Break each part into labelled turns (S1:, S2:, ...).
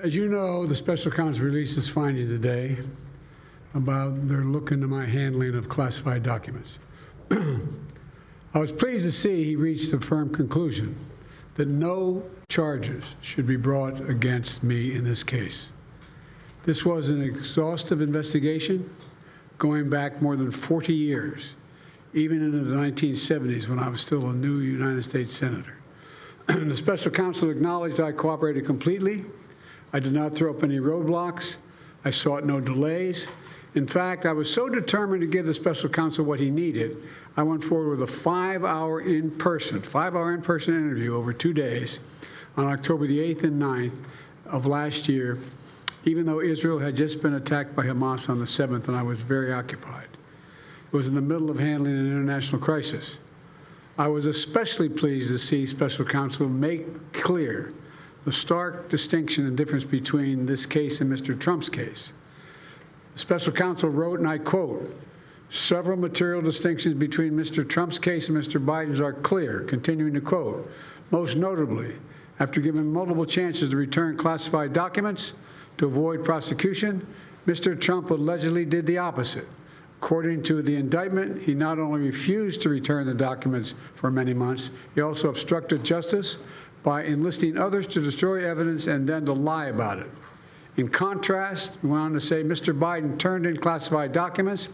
S1: As you know, the special counsel released his findings today about their look into my handling of classified documents. I was pleased to see he reached a firm conclusion that no charges should be brought against me in this case. This was an exhaustive investigation going back more than 40 years, even into the 1970s when I was still a new United States Senator. The special counsel acknowledged I cooperated completely. I did not throw up any roadblocks. I sought no delays. In fact, I was so determined to give the special counsel what he needed, I went forward with a 5-hour in-person interview over 2 days on October the 8th and 9th of last year, even though Israel had just been attacked by Hamas on the 7th and I was very occupied. It was in the middle of handling an international crisis. I was especially pleased to see special counsel make clear the stark distinction and difference between this case and Mr. Trump's case. The special counsel wrote, and I quote, "Several material distinctions between Mr. Trump's case and Mr. Biden's are clear," continuing to quote, "Most notably, after given multiple chances to return classified documents to avoid prosecution, Mr. Trump allegedly did the opposite. According to the indictment, he not only refused to return the documents for many months, he also obstructed justice by enlisting others to destroy evidence and then to lie about it. In contrast," he went on to say, "Mr. Biden turned in classified documents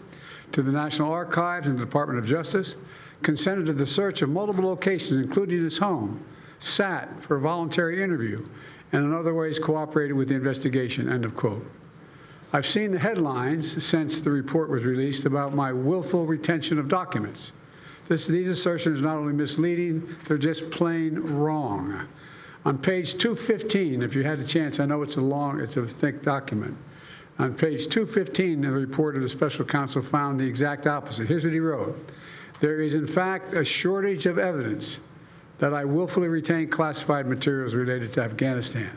S1: to the National Archives and the Department of Justice, consented to the search of multiple locations, including his home, sat for a voluntary interview, and in other ways cooperated with the investigation," end of quote. I've seen the headlines since the report was released about my willful retention of documents. These assertions are not only misleading, they're just plain wrong. On page 215, if you had a chance, I know it's a thick document. On page 215, the report of the special counsel found the exact opposite. Here's what he wrote. "There is, in fact, a shortage of evidence that I willfully retained classified materials related to Afghanistan."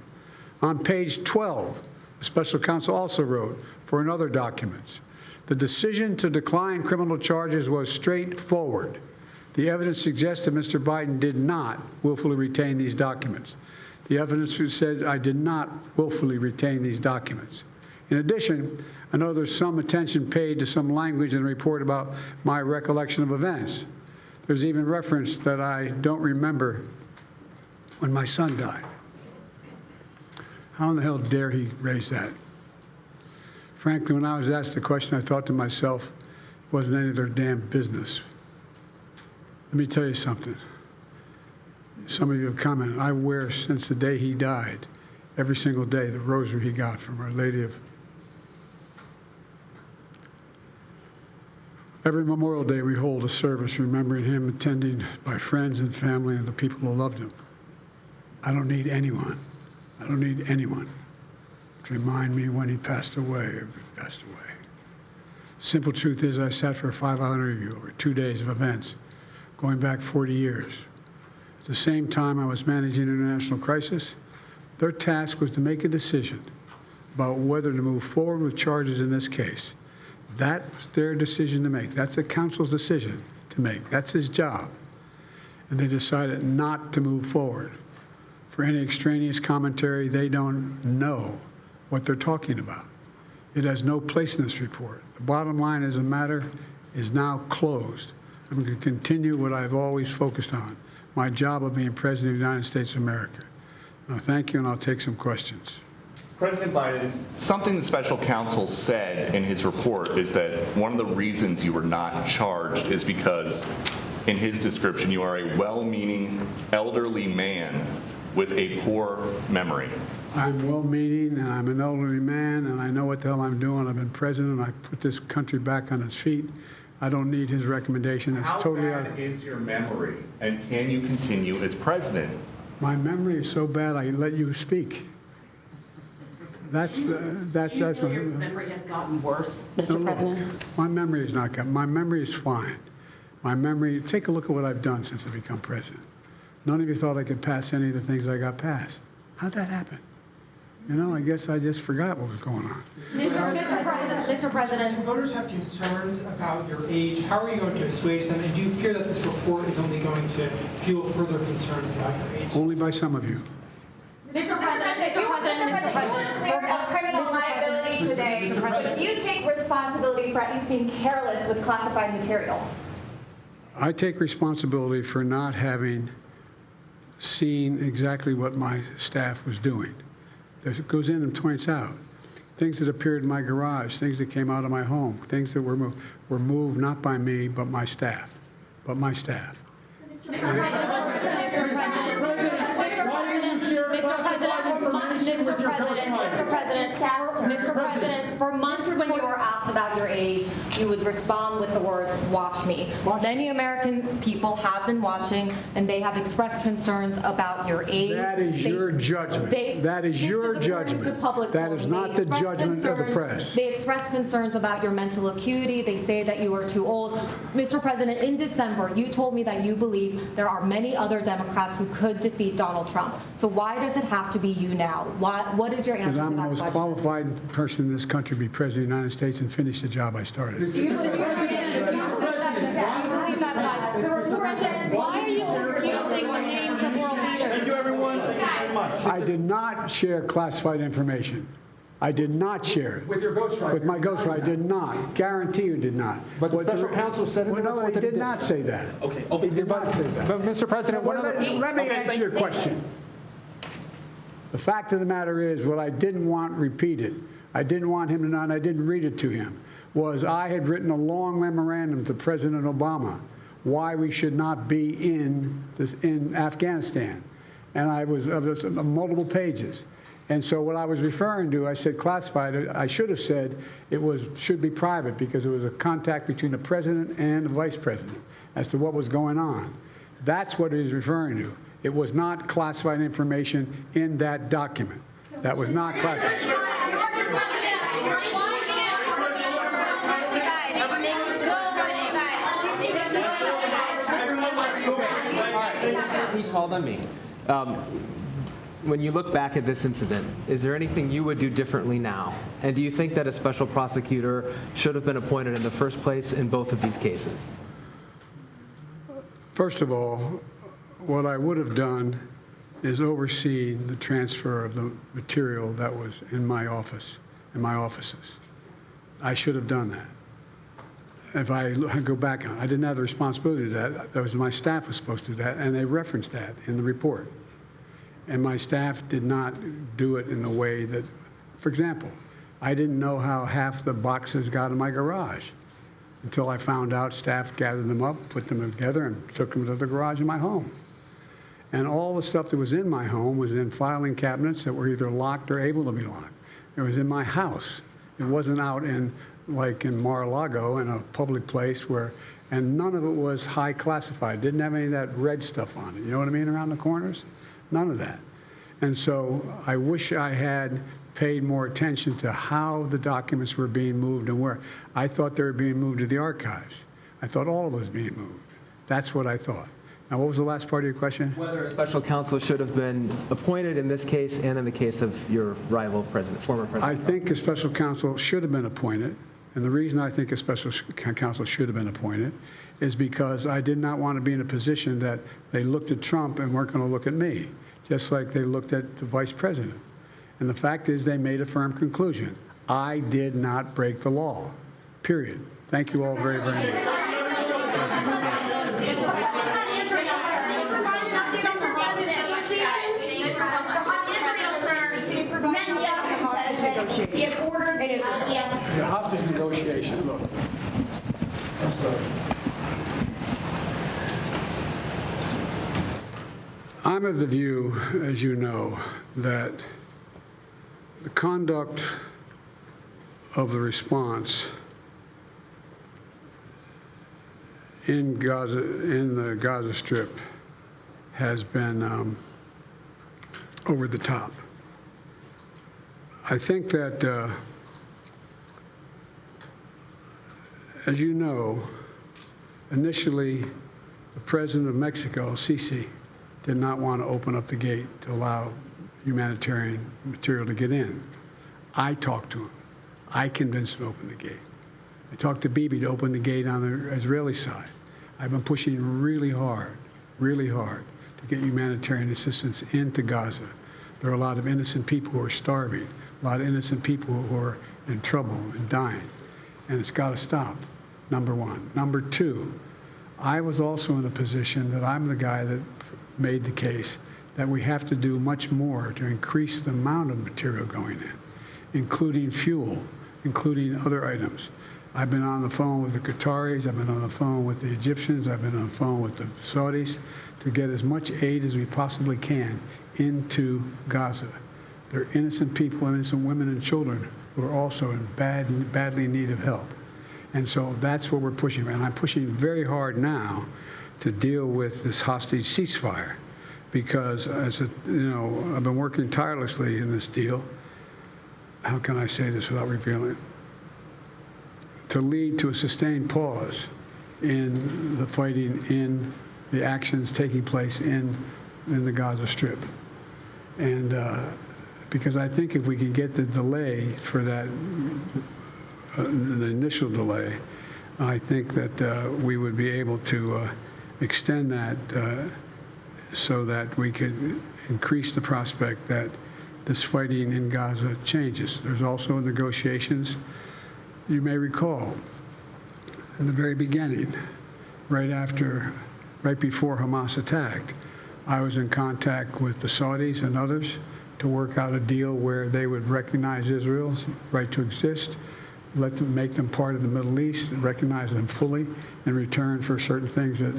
S1: On page 12, the special counsel also wrote, for another documents, "The decision to decline criminal charges was straightforward. The evidence suggests that Mr. Biden did not willfully retain these documents. The evidence said I did not willfully retain these documents. In addition, I know there's some attention paid to some language in the report about my recollection of events. There's even reference that I don't remember when my son died. How in the hell dare he raise that? Frankly, when I was asked the question, I thought to myself, it wasn't any of their damn business. Let me tell you something. Some of you have commented, I wear since the day he died, every single day, the rosary he got from Our Lady of... Every Memorial Day we hold a service remembering him, attended by friends and family and the people who loved him. I don't need anyone to remind me when he passed away or if he passed away. Simple truth is I sat for a 5-hour interview over 2 days of events going back 40 years. At the same time I was managing an international crisis, their task was to make a decision about whether to move forward with charges in this case. That's their decision to make. That's the counsel's decision to make. That's his job. And they decided not to move forward. For any extraneous commentary, they don't know what they're talking about. It has no place in this report. The bottom line is the matter is now closed. I'm going to continue what I've always focused on, my job of being President of the United States of America. Thank you, and I'll take some questions.
S2: President Biden, something the special counsel said in his report is that one of the reasons you were not charged is because, in his description, you are a well-meaning elderly man with a poor memory.
S1: I'm well-meaning, and I'm an elderly man, and I know what the hell I'm doing. I've been president, and I put this country back on its feet. I don't need his recommendation. It's totally
S2: How bad is your memory, and can you continue as president?
S1: My memory is so bad I let you speak. That's
S3: Do you feel your memory has gotten worse, Mr. President?
S1: My memory is not gotten. My memory is fine. My memory. Take a look at what I've done since I've become president. None of you thought I could pass any of the things I got passed. How'd that happen? You know, I guess I just forgot what was going on.
S4: Mr. President. Voters have concerns about your age. How are you going to assuage them? And do you fear that this report is only going to fuel further concerns about your age?
S1: Only by some of you.
S3: Mr. President,
S5: were cleared of criminal liability today, but do you take responsibility for at least being careless with classified material?
S1: I take responsibility for not having seen exactly what my staff was doing. It goes in and points out things that appeared in my garage, things that came out of my home, things that were moved not by me, but my staff.
S6: Mr. President, for months when you were asked about your age, you would respond with the words, "Watch me." Many American people have been watching, and they have expressed concerns about your age.
S1: That is your judgment. That is your judgment. That is not the judgment of the press.
S6: They express concerns about your mental acuity. They say that you are too old. Mr. President, in December, you told me that you believe there are many other Democrats who could defeat Donald Trump. So why does it have to be you now? What is your answer to that
S1: Because I'm the
S6: question?
S1: most qualified person in this country to be President of the United States and finish the job I started.
S6: Do you believe that? Why are you confusing the names of world leaders?
S7: Thank you, everyone. Thank you very much.
S1: I did not share classified information. I did not share it.
S8: With your ghostwriter.
S1: With my ghostwriter, I did not. Guarantee you did not.
S8: But the
S1: What
S8: special counsel said in the
S1: Well, no,
S8: report
S1: they
S8: that he
S1: did not say that.
S7: Okay.
S1: He did not say that.
S8: But Mr. President, one of the...
S1: Let me answer your question. The fact of the matter is, what I didn't want repeated, I didn't want him to know, and I didn't read it to him, was I had written a long memorandum to President Obama why we should not be in Afghanistan. And I was of multiple pages. And so what I was referring to, I said classified. I should have said it should be private because it was a contact between the president and the vice president as to what was going on. That's what he was referring to. It was not classified information in that document. That was not classified.
S9: He called on me. When you look back at this incident, is there anything you would do differently now? And do you think that a special prosecutor should have been appointed in the first place in both of these cases?
S1: First of all, what I would have done is oversee the transfer of the material that was in my office, in my offices. I should have done that. If I go back, I didn't have the responsibility to do that. That was my staff was supposed to do that, and they referenced that in the report. And my staff did not do it in a way that, for example, I didn't know how half the boxes got in my garage until I found out staff gathered them up, put them together, and took them to the garage in my home. And all the stuff that was in my home was in filing cabinets that were either locked or able to be locked. It was in my house. It wasn't out in, like in Mar-a-Lago, in a public place where, and none of it was high classified. Didn't have any of that red stuff on it. You know what I mean, around the corners? None of that. And so I wish I had paid more attention to how the documents were being moved and where. I thought they were being moved to the archives. I thought all of it was being moved. That's what I thought. Now, what was the last part of your question?
S9: Whether a special counsel should have been appointed in this case and in the case of your rival president, former president.
S1: I think a special counsel should have been appointed. And the reason I think a special counsel should have been appointed is because I did not want to be in a position that they looked at Trump and weren't going to look at me, just like they looked at the vice president. And the fact is they made a firm conclusion. I did not break the law, period. Thank you all very, very much. The hostage negotiation, look. I'm of the view, as you know, that the conduct of the response in Gaza, in the Gaza Strip, has been over the top. I think that, as you know, initially, the president of Mexico, Sisi, did not want to open up the gate to allow humanitarian material to get in. I talked to him. I convinced him to open the gate. I talked to Bibi to open the gate on the Israeli side. I've been pushing really hard to get humanitarian assistance into Gaza. There are a lot of innocent people who are starving, a lot of innocent people who are in trouble and dying. And it's got to stop, number one. Number two, I was also in the position that I'm the guy that made the case that we have to do much more to increase the amount of material going in, including fuel, including other items. I've been on the phone with the Qataris, I've been on the phone with the Egyptians, I've been on the phone with the Saudis to get as much aid as we possibly can into Gaza. There are innocent people, innocent women and children who are also in badly in need of help. And so that's what we're pushing. And I'm pushing very hard now to deal with this hostage ceasefire because, I've been working tirelessly in this deal. How can I say this without revealing it? To lead to a sustained pause in the fighting, in the actions taking place in the Gaza Strip. And because I think if we can get the delay for that, the initial delay, I think that we would be able to extend that so that we could increase the prospect that this fighting in Gaza changes. There's also negotiations. You may recall, in the very beginning, right before Hamas attacked, I was in contact with the Saudis and others to work out a deal where they would recognize Israel's right to exist, make them part of the Middle East, and recognize them fully in return for certain things that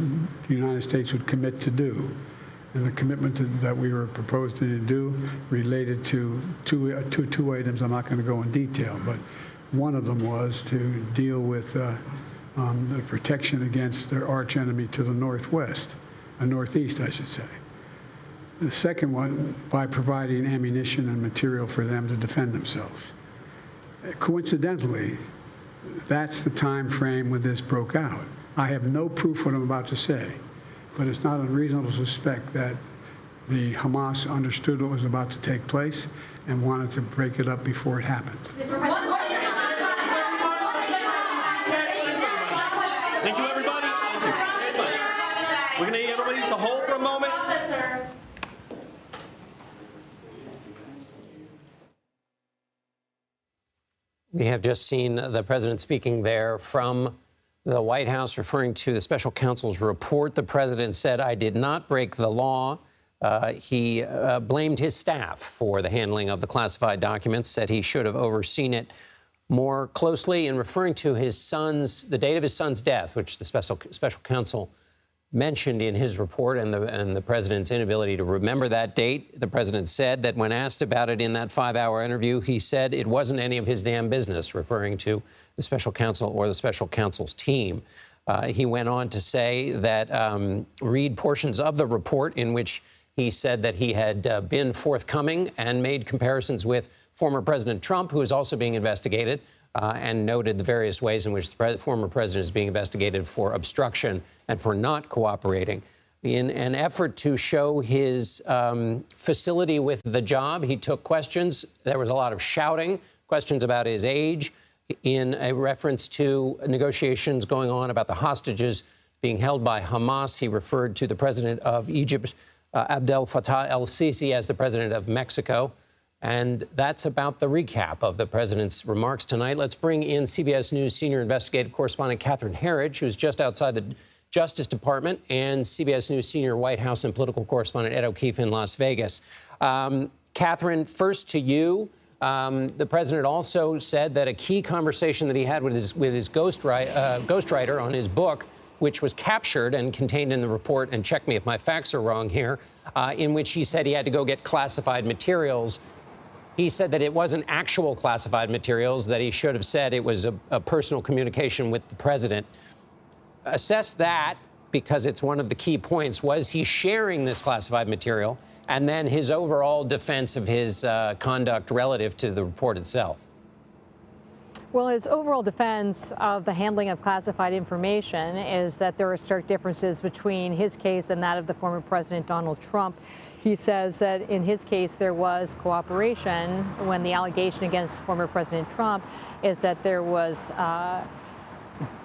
S1: the United States would commit to do. And the commitment that we were proposing to do related to two items. I'm not going to go in detail, but one of them was to deal with the protection against their arch enemy to the northwest, northeast, I should say. The second one, by providing ammunition and material for them to defend themselves. Coincidentally, that's the time frame when this broke out. I have no proof what I'm about to say, but it's not unreasonable to suspect that the Hamas understood what was about to take place and wanted to break it up before it happened.
S7: Thank you, everybody. We're going to need everybody to hold for a moment.
S10: We have just seen the president speaking there from the White House, referring to the special counsel's report. The president said, "I did not break the law." He blamed his staff for the handling of the classified documents, said he should have overseen it more closely, in referring to the date of his son's death, which the special counsel mentioned in his report, and the president's inability to remember that date. The president said that when asked about it in that 5-hour interview, he said it wasn't any of his damn business, referring to the special counsel or the special counsel's team. He went on to say that read portions of the report in which he said that he had been forthcoming and made comparisons with former President Trump, who is also being investigated, and noted the various ways in which the former president is being investigated for obstruction and for not cooperating. In an effort to show his facility with the job, he took questions. There was a lot of shouting, questions about his age, in a reference to negotiations going on about the hostages being held by Hamas. He referred to the president of Egypt, Abdel Fattah el-Sisi, as the president of Mexico. And that's about the recap of the president's remarks tonight. Let's bring in CBS News senior investigative correspondent Catherine Herridge, who's just outside the Justice Department, and CBS News senior White House and political correspondent Ed O'Keefe in Las Vegas. Catherine, first to you. The president also said that a key conversation that he had with his ghostwriter on his book, which was captured and contained in the report, and check me if my facts are wrong here, in which he said he had to go get classified materials. He said that it wasn't actual classified materials, that he should have said it was a personal communication with the president. Assess that, because it's one of the key points. Was he sharing this classified material? And then his overall defense of his conduct relative to the report itself.
S11: Well, his overall defense of the handling of classified information is that there are stark differences between his case and that of the former President Donald Trump. He says that in his case there was cooperation, when the allegation against former President Trump is that there was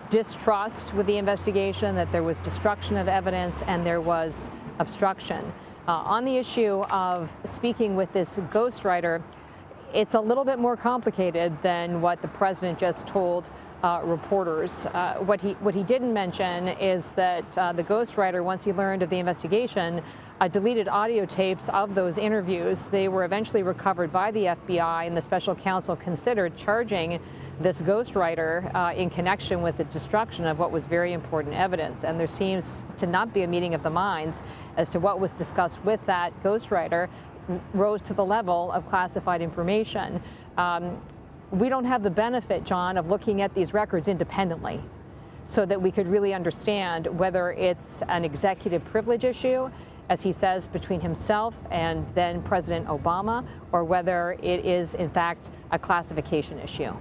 S11: distrust with the investigation, that there was destruction of evidence, and there was obstruction. On the issue of speaking with this ghostwriter, it's a little bit more complicated than what the president just told reporters. What he didn't mention is that the ghostwriter, once he learned of the investigation, deleted audio tapes of those interviews. They were eventually recovered by the FBI, and the special counsel considered charging this ghostwriter in connection with the destruction of what was very important evidence. And there seems to not be a meeting of the minds as to what was discussed with that ghostwriter rose to the level of classified information. We don't have the benefit, John, of looking at these records independently so that we could really understand whether it's an executive privilege issue, as he says, between himself and then President Obama, or whether it is, in fact, a classification issue.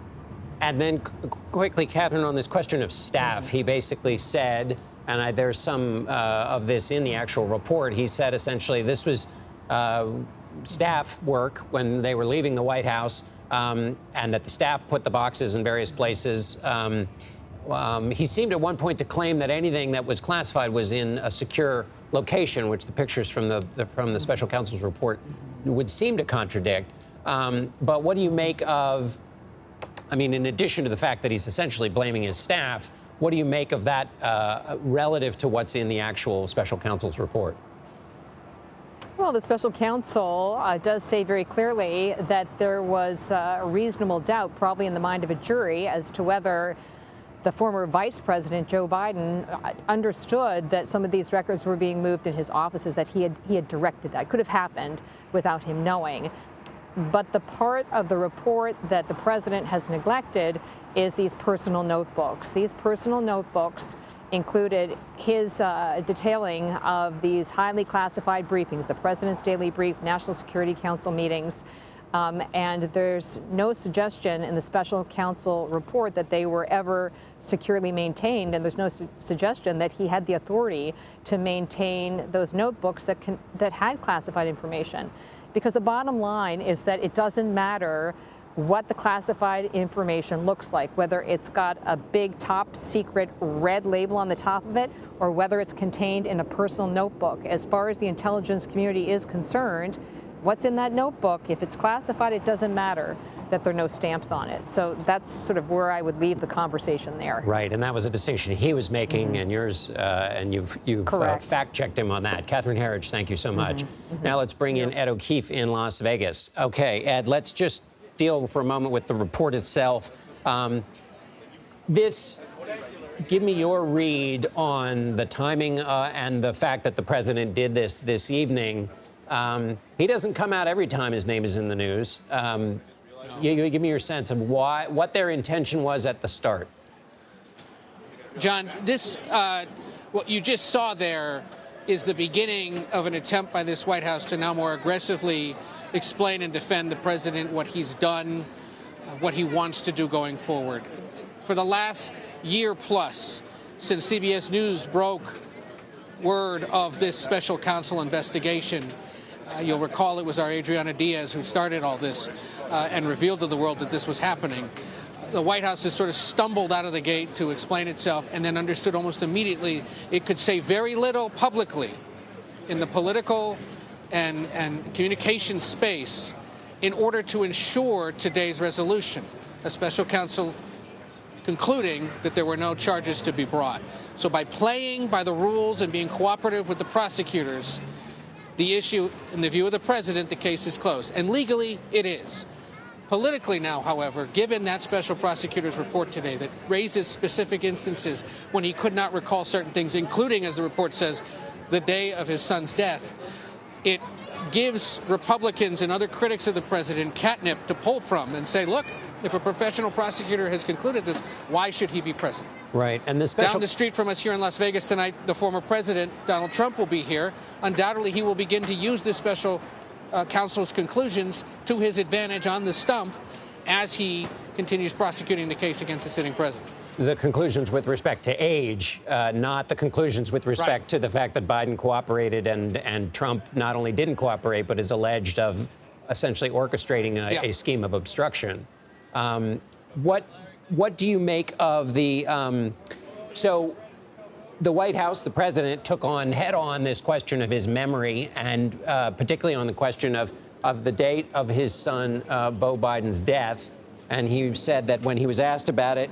S10: And then quickly, Catherine, on this question of staff, he basically said, and there's some of this in the actual report, he said essentially this was staff work when they were leaving the White House, and that the staff put the boxes in various places. He seemed at one point to claim that anything that was classified was in a secure location, which the pictures from the special counsel's report would seem to contradict. But what do you make of, I mean, in addition to the fact that he's essentially blaming his staff, what do you make of that relative to what's in the actual special counsel's report?
S11: Well, the special counsel does say very clearly that there was a reasonable doubt, probably in the mind of a jury, as to whether the former Vice President, Joe Biden, understood that some of these records were being moved in his offices, that he had directed that. It could have happened without him knowing. But the part of the report that the president has neglected is these personal notebooks. These personal notebooks included his detailing of these highly classified briefings, the President's Daily Brief, National Security Council meetings, and there's no suggestion in the special counsel report that they were ever securely maintained, and there's no suggestion that he had the authority to maintain those notebooks that had classified information. Because the bottom line is that it doesn't matter what the classified information looks like, whether it's got a big top secret red label on the top of it or whether it's contained in a personal notebook. As far as the intelligence community is concerned, what's in that notebook, if it's classified, it doesn't matter that there are no stamps on it. So that's sort of where I would leave the conversation there.
S10: Right, and that was a distinction he was making, and yours, and you've fact-checked him on that. Catherine Herridge, thank you so much. Now let's bring in Ed O'Keefe in Las Vegas. Okay, Ed, let's just deal for a moment with the report itself. Give me your read on the timing and the fact that the president did this evening. He doesn't come out every time his name is in the news. You give me your sense of what their intention was at the start.
S12: John, what you just saw there is the beginning of an attempt by this White House to now more aggressively explain and defend the president, what he's done, what he wants to do going forward. For the last year plus, since CBS News broke word of this special counsel investigation, you'll recall it was our Adriana Diaz who started all this and revealed to the world that this was happening. The White House has sort of stumbled out of the gate to explain itself and then understood almost immediately it could say very little publicly in the political and communication space in order to ensure today's resolution. A special counsel concluding that there were no charges to be brought. So by playing by the rules and being cooperative with the prosecutors, the issue, in the view of the president, the case is closed. And legally, it is. Politically now, however, given that special prosecutor's report today that raises specific instances when he could not recall certain things, including, as the report says, the day of his son's death, it gives Republicans and other critics of the president catnip to pull from and say, look, if a professional prosecutor has concluded this, why should he be present?
S10: Right. And
S12: down the street from us here in Las Vegas tonight, the former president, Donald Trump, will be here. Undoubtedly, he will begin to use this special counsel's conclusions to his advantage on the stump as he continues prosecuting the case against the sitting president.
S10: The conclusions with respect to age, not the conclusions with respect to the fact that Biden cooperated and Trump not only didn't cooperate, but is alleged of essentially orchestrating a scheme of obstruction. What do you make of the, so the White House, the president, took on head-on this question of his memory, and particularly on the question of the date of his son, Beau Biden's death. And he said that when he was asked about it,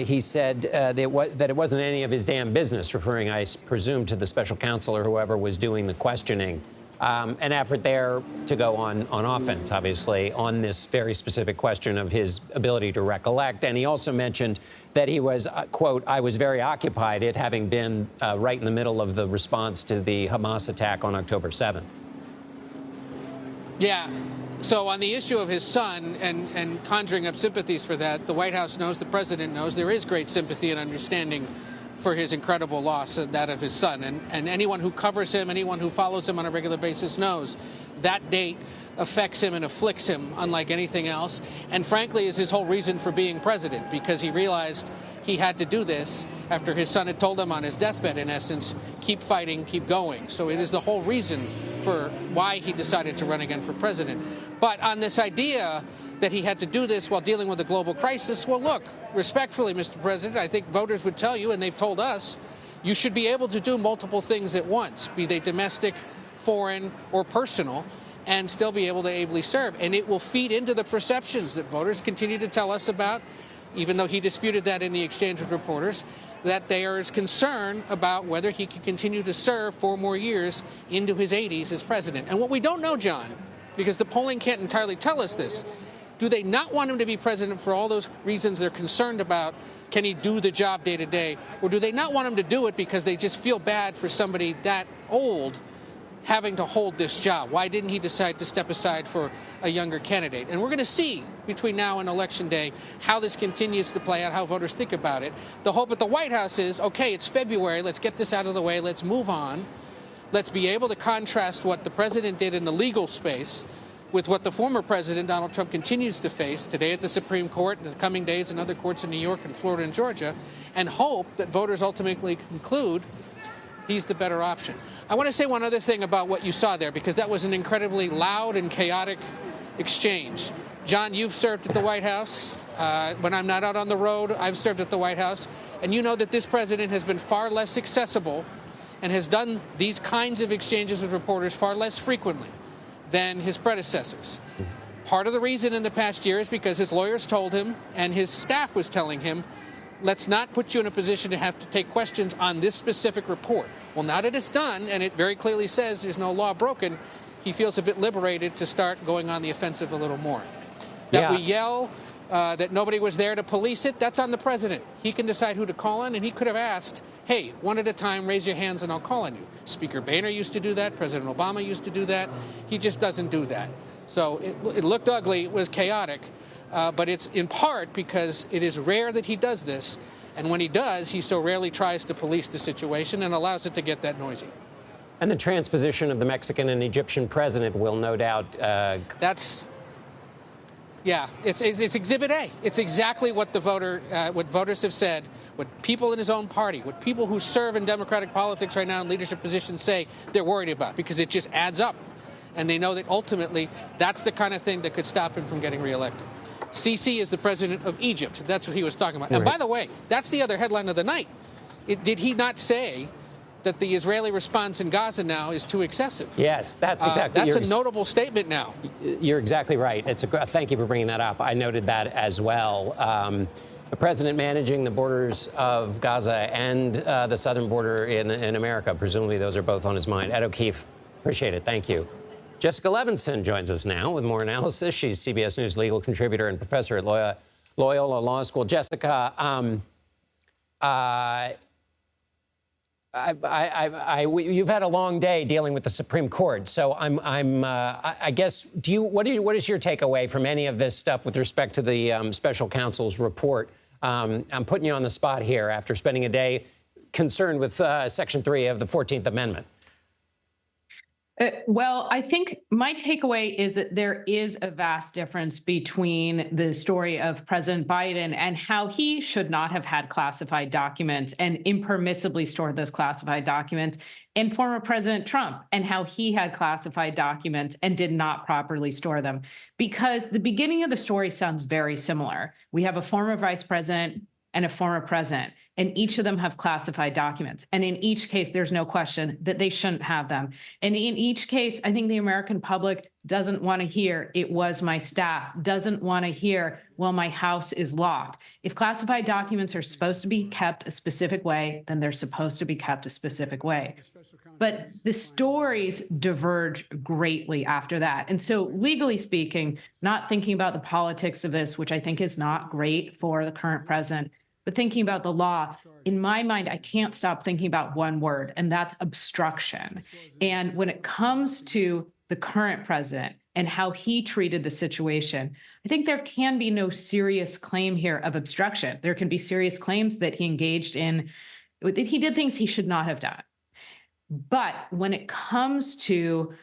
S10: he said that it wasn't any of his damn business, referring, I presume, to the special counsel or whoever was doing the questioning. An effort there to go on offense, obviously, on this very specific question of his ability to recollect. And he also mentioned that he was, quote, I was very occupied, it having been right in the middle of the response to the Hamas attack on October 7th.
S12: Yeah. So on the issue of his son and conjuring up sympathies for that, the White House knows, the president knows, there is great sympathy and understanding for his incredible loss, that of his son. And anyone who covers him, anyone who follows him on a regular basis knows that date affects him and afflicts him unlike anything else. And frankly, is his whole reason for being president, because he realized he had to do this after his son had told him on his deathbed, in essence, keep fighting, keep going. So it is the whole reason for why he decided to run again for president. But on this idea that he had to do this while dealing with a global crisis, well, look, respectfully, Mr. President, I think voters would tell you, and they've told us, you should be able to do multiple things at once, be they domestic, foreign, or personal, and still be able to ably serve. And it will feed into the perceptions that voters continue to tell us about, even though he disputed that in the exchange with reporters, that there is concern about whether he can continue to serve 4 more years into his 80s as president. And what we don't know, John, because the polling can't entirely tell us this, do they not want him to be president for all those reasons they're concerned about? Can he do the job day to day? Or do they not want him to do it because they just feel bad for somebody that old having to hold this job? Why didn't he decide to step aside for a younger candidate? And we're going to see between now and Election Day how this continues to play out, how voters think about it. The hope at the White House is, okay, it's February, let's get this out of the way, let's move on. Let's be able to contrast what the president did in the legal space with what the former president, Donald Trump, continues to face today at the Supreme Court, in the coming days in other courts in New York and Florida and Georgia, and hope that voters ultimately conclude he's the better option. I want to say one other thing about what you saw there, because that was an incredibly loud and chaotic exchange. John, you've served at the White House. When I'm not out on the road, I've served at the White House. And you know that this president has been far less accessible and has done these kinds of exchanges with reporters far less frequently than his predecessors. Part of the reason in the past year is because his lawyers told him and his staff was telling him, let's not put you in a position to have to take questions on this specific report. Well, now that it's done, and it very clearly says there's no law broken, he feels a bit liberated to start going on the offensive a little more. That we yell that nobody was there to police it, that's on the president. He can decide who to call on, and he could have asked, hey, one at a time, raise your hands and I'll call on you. Speaker Boehner used to do that. President Obama used to do that. He just doesn't do that. So it looked ugly. It was chaotic. But it's in part because it is rare that he does this. And when he does, he so rarely tries to police the situation and allows it to get that noisy.
S10: And the transposition of the Mexican and Egyptian president will no doubt...
S12: It's Exhibit A. It's exactly what what voters have said, what people in his own party, what people who serve in Democratic politics right now in leadership positions say they're worried about, because it just adds up. And they know that ultimately that's the kind of thing that could stop him from getting reelected. Sisi is the president of Egypt. That's what he was talking about. And by the way, that's the other headline of the night. Did he not say that the Israeli response in Gaza now is too excessive?
S10: Yes, that's exactly.
S12: That's a notable statement now.
S10: You're exactly right. Thank you for bringing that up. I noted that as well. The president managing the borders of Gaza and the southern border in America. Presumably those are both on his mind. Ed O'Keefe, appreciate it. Thank you. Jessica Levinson joins us now with more analysis. She's CBS News legal contributor and professor at Loyola Law School. Jessica, you've had a long day dealing with the Supreme Court, so I guess what is your takeaway from any of this stuff with respect to the special counsel's report? I'm putting you on the spot here after spending a day concerned with Section 3 of the 14th Amendment.
S3: Well, I think my takeaway is that there is a vast difference between the story of President Biden and how he should not have had classified documents and impermissibly stored those classified documents, and former President Trump and how he had classified documents and did not properly store them. Because the beginning of the story sounds very similar. We have a former vice president and a former president, and each of them have classified documents. And in each case, there's no question that they shouldn't have them. And in each case, I think the American public doesn't want to hear, it was my staff, doesn't want to hear, well, my house is locked. If classified documents are supposed to be kept a specific way, then they're supposed to be kept a specific way. But the stories diverge greatly after that. And so legally speaking, not thinking about the politics of this, which I think is not great for the current president, but thinking about the law, in my mind, I can't stop thinking about one word, and that's obstruction. And when it comes to the current president and how he treated the situation, I think there can be no serious claim here of obstruction. There can be serious claims that he engaged in, that he did things he should not have done. But when it comes to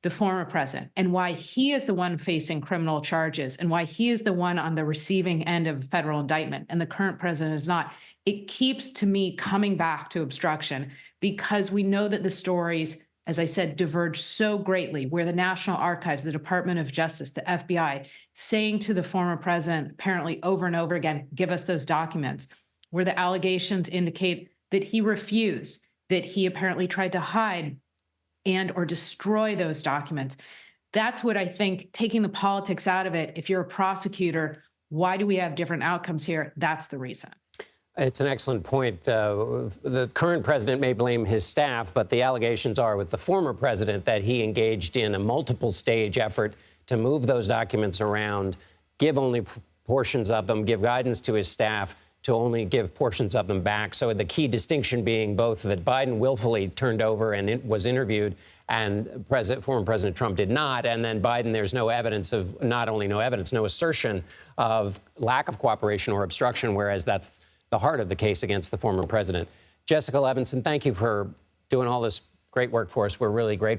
S3: the former president and why he is the one facing criminal charges and why he is the one on the receiving end of federal indictment and the current president is not, it keeps to me coming back to obstruction, because we know that the stories, as I said, diverge so greatly, where the National Archives, the Department of Justice, the FBI, saying to the former president apparently over and over again, give us those documents, where the allegations indicate that he refused, that he apparently tried to hide and or destroy those documents. That's what I think, taking the politics out of it, if you're a prosecutor, why do we have different outcomes here? That's the reason.
S10: It's an excellent point. The current president may blame his staff, but the allegations are with the former president that he engaged in a multiple stage effort to move those documents around, give only portions of them, give guidance to his staff to only give portions of them back. So the key distinction being both that Biden willfully turned over and was interviewed, and former President Trump did not. And then Biden, there's no evidence of, not only no evidence, no assertion of lack of cooperation or obstruction, whereas that's the heart of the case against the former president. Jessica Levinson, thank you for doing all this great work for us. We're really grateful.